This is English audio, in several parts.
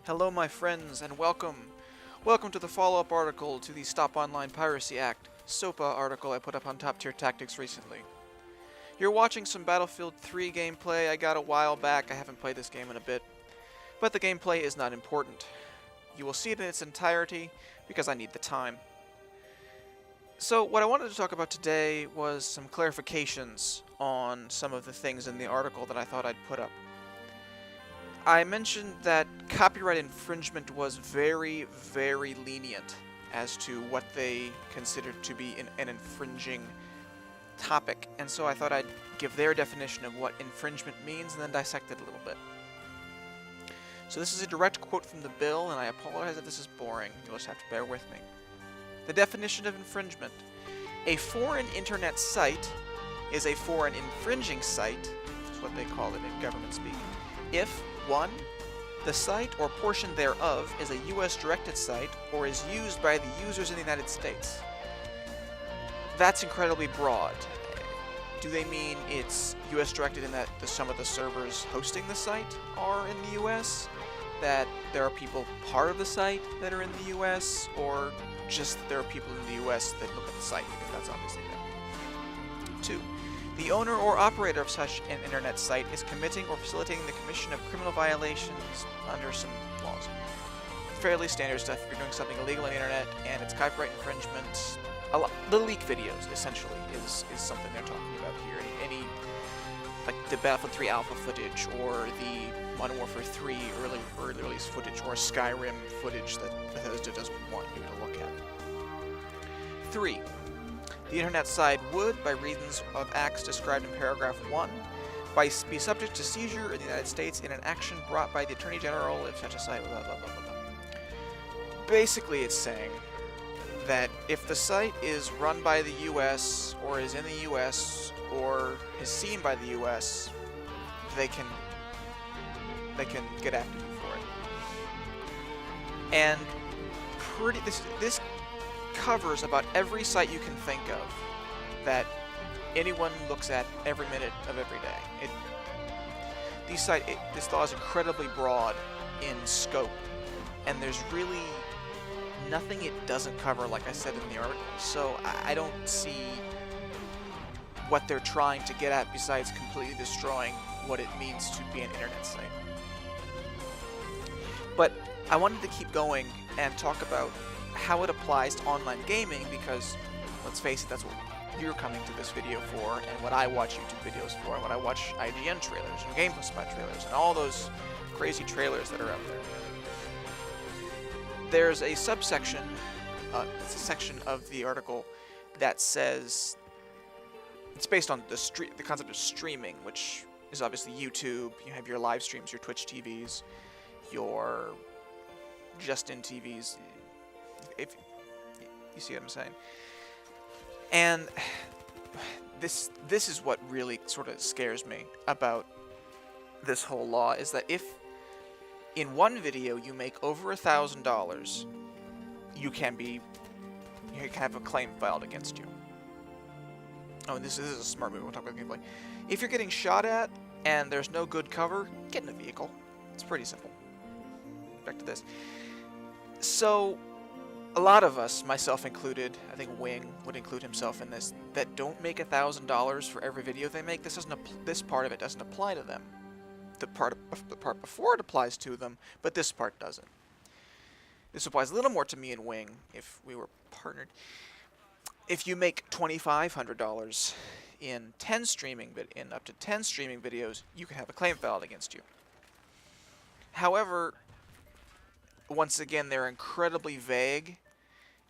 Hello my friends and welcome! Welcome to the follow-up article to the Stop Online Piracy Act, SOPA article I put up on Top Tier Tactics recently. You're watching some Battlefield 3 gameplay I got a while back. I haven't played this game in a bit, but the gameplay is not important. You will see it in its entirety because I need the time. So what I wanted to talk about today was some clarifications on some of the things in the article that I thought I'd put up. I mentioned that copyright infringement was very, very lenient as to what they considered to be an infringing topic, and so I thought I'd give their definition of what infringement means and then dissect it a little bit. So this is a direct quote from the bill, and I apologize if this is boring. You'll just have to bear with me. The definition of infringement. A foreign internet site is a foreign infringing site, is what they call it in government speak, if 1. The site or portion thereof is a US directed site or is used by the users in the United States. That's incredibly broad. Do they mean it's US directed in that some of the servers hosting the site are in the US? That there are people part of the site that are in the US? Or just that there are people in the US that look at the site? Because that's obviously them. 2. The owner or operator of such an internet site is committing or facilitating the commission of criminal violations under some laws. Fairly standard stuff if you're doing something illegal on the internet and it's copyright infringement. The leak videos, essentially, is something they're talking about here. Any like the Battlefield 3 alpha footage or the Modern Warfare 3 early release footage or Skyrim footage that Bethesda doesn't want you to look at. 3. The internet site would, by reasons of acts described in paragraph 1, be subject to seizure in the United States in an action brought by the Attorney General if such a site, blah, blah, blah, blah, blah. Basically, it's saying that if the site is run by the U.S. or is in the U.S. or is seen by the U.S., they can get after you for it. And this covers about every site you can think of that anyone looks at every minute of every day. This law is incredibly broad in scope, and there's really nothing it doesn't cover, like I said in the article. So I don't see what they're trying to get at besides completely destroying what it means to be an internet site. But I wanted to keep going and talk about how it applies to online gaming, because let's face it, that's what you're coming to this video for, and what I watch YouTube videos for, and what I watch IGN trailers and GameSpot trailers and all those crazy trailers that are out there. There's a subsection, it's a section of the article that says it's based on the concept of streaming, which is obviously YouTube. You have your live streams, your Twitch TVs, your Justin TVs. If you see what I'm saying. And this is what really sort of scares me about this whole law, is that if in one video you make over $1,000, you can have a claim filed against you. Oh, and this is a smart move. We'll talk about gameplay. If you're getting shot at and there's no good cover, get in a vehicle. It's pretty simple. Back to this. So a lot of us, myself included, I think Wing would include himself in this, that don't make $1,000 for every video they make. This part of it doesn't apply to them. The part before it applies to them, but this part doesn't. This applies a little more to me and Wing if we were partnered. If you make $2,500 in up to 10 streaming videos, you can have a claim filed against you. However, once again, they're incredibly vague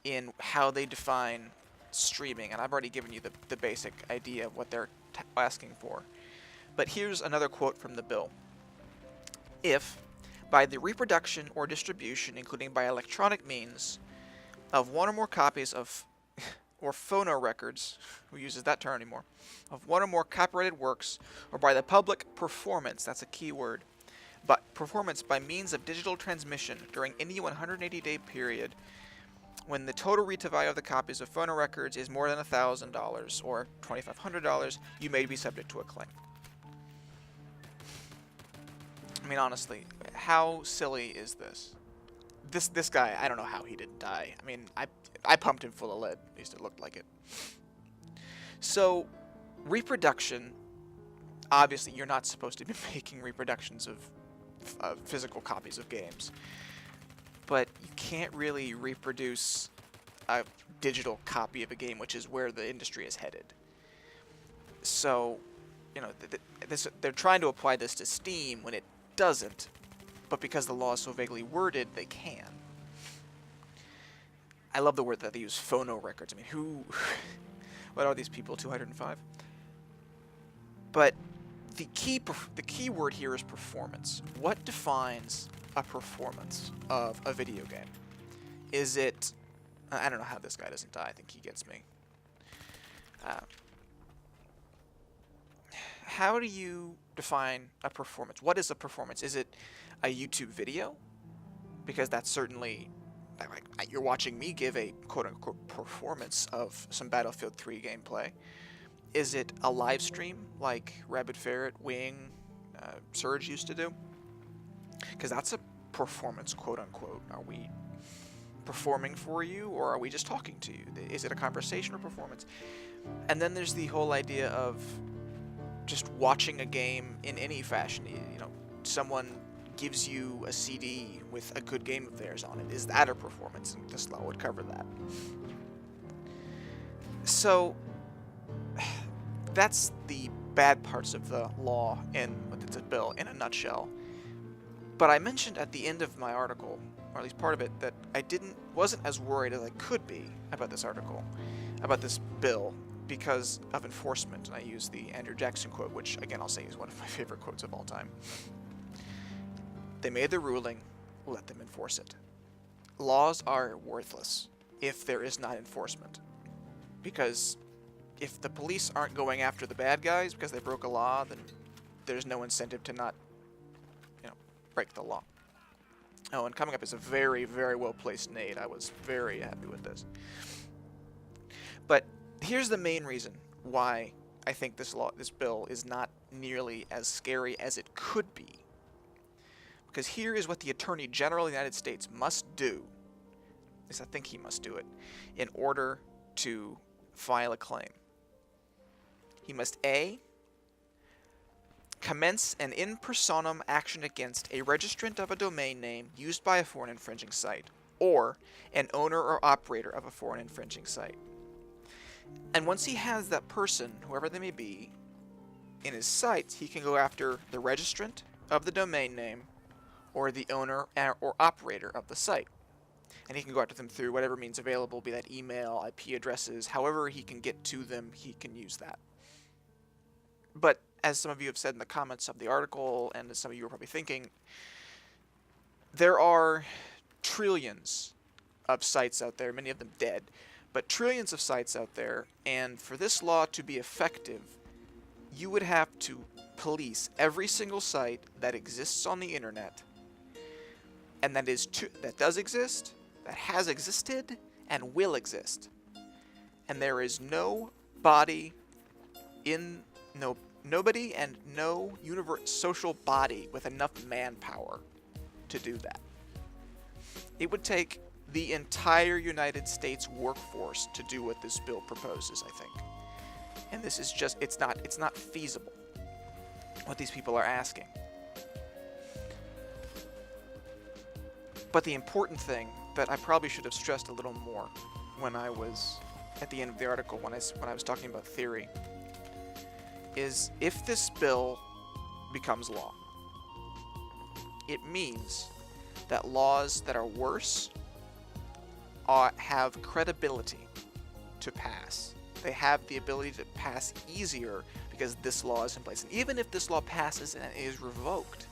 in how they define streaming, and I've already given you the basic idea of what they're asking for. But here's another quote from the bill. If, by the reproduction or distribution, including by electronic means, of one or more copies of, or phonorecords, who uses that term anymore, of one or more copyrighted works, or by the public performance, that's a key word, but performance by means of digital transmission during any 180-day period when the total retail value of the copies of phonorecords is more than $1,000 or $2,500, you may be subject to a claim. mean, honestly, how silly is this? This guy, I don't know how he didn't die. I mean, I pumped him full of lead. At least it looked like it. So, reproduction. Obviously, you're not supposed to be making reproductions of physical copies of games. But you can't really reproduce a digital copy of a game, which is where the industry is headed. So, you know, they're trying to apply this to Steam when it doesn't, but because the law is so vaguely worded, they can. I love the word that they use, phono records. I mean, who... what are these people, 205? But the key word here is performance. What defines a performance of a video game? Is it... I don't know how this guy doesn't die. I think he gets me. How do you define a performance? What is a performance? Is it a YouTube video? Because that's certainly... like, you're watching me give a quote-unquote performance of some Battlefield 3 gameplay. Is it a live stream like Rabid Ferret, Wing, Surge used to do? Because that's a performance, quote-unquote. Are we performing for you, or are we just talking to you? Is it a conversation or performance? And then there's the whole idea of just watching a game in any fashion. You know, someone gives you a CD with a good game of theirs on it. Is that a performance? And this law would cover that. So that's the bad parts of the law in the bill in a nutshell. But I mentioned at the end of my article, or at least part of it, that I wasn't as worried as I could be about this article, about this bill, because of enforcement. And I used the Andrew Jackson quote, which again I'll say is one of my favorite quotes of all time. They made the ruling, let them enforce it. Laws are worthless if there is not enforcement. Because if the police aren't going after the bad guys because they broke a law, then there's no incentive to not, break the law. Oh, and coming up is a very, very well-placed nade. I was very happy with this. But here's the main reason why I think this bill is not nearly as scary as it could be. Because here is what the Attorney General of the United States must do. At least I think he must do it, in order to file a claim. He must A, commence an in personam action against a registrant of a domain name used by a foreign infringing site, or an owner or operator of a foreign infringing site. And once he has that person, whoever they may be, in his sights, he can go after the registrant of the domain name or the owner or operator of the site. And he can go after them through whatever means available, be that email, IP addresses, however he can get to them, he can use that. But as some of you have said in the comments of the article, and as some of you are probably thinking, there are trillions of sites out there, many of them dead, but trillions of sites out there, and for this law to be effective, you would have to police every single site that exists on the internet, and that does exist, that has existed, and will exist. And there is nobody and no social body with enough manpower to do that. It would take the entire United States workforce to do what this bill proposes, I think. And this is just, it's not feasible, what these people are asking. But the important thing that I probably should have stressed a little more when I was at the end of the article, when I was talking about theory, is if this bill becomes law, it means that laws that are worse have credibility to pass. They have the ability to pass easier because this law is in place. And even if this law passes and is revoked,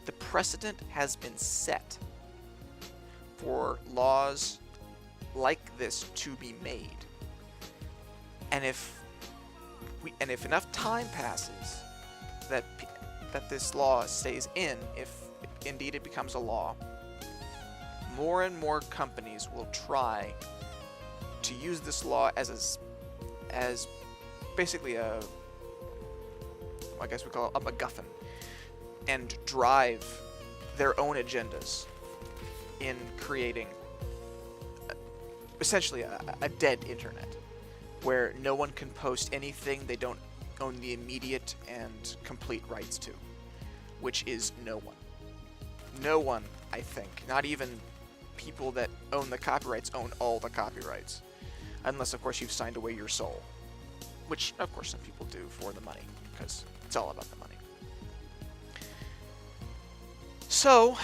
the precedent has been set for laws like this to be made. And if enough time passes that this law stays in, if indeed it becomes a law, more and more companies will try to use this law as basically I guess we call it a MacGuffin, and drive their own agendas in creating essentially a dead internet, where no one can post anything they don't own the immediate and complete rights to, which is no one. No one, I think, not even people that own the copyrights own all the copyrights, unless of course you've signed away your soul, which of course some people do for the money, because it's all about the money. So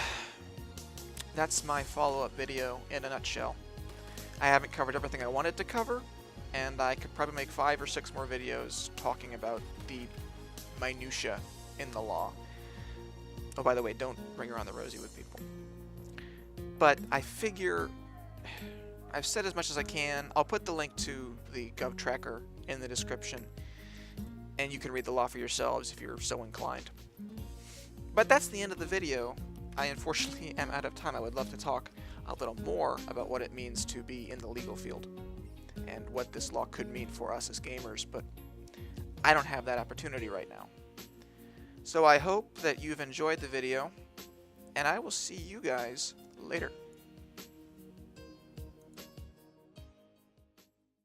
that's my follow-up video in a nutshell. I haven't covered everything I wanted to cover, and I could probably make 5 or 6 more videos talking about the minutia in the law. Oh, by the way, don't bring around the rosy with people. But I figure I've said as much as I can. I'll put the link to the Gov Tracker in the description, and you can read the law for yourselves if you're so inclined. But that's the end of the video. I unfortunately am out of time. I would love to talk a little more about what it means to be in the legal field and what this law could mean for us as gamers, but I don't have that opportunity right now. So I hope that you've enjoyed the video, and I will see you guys later.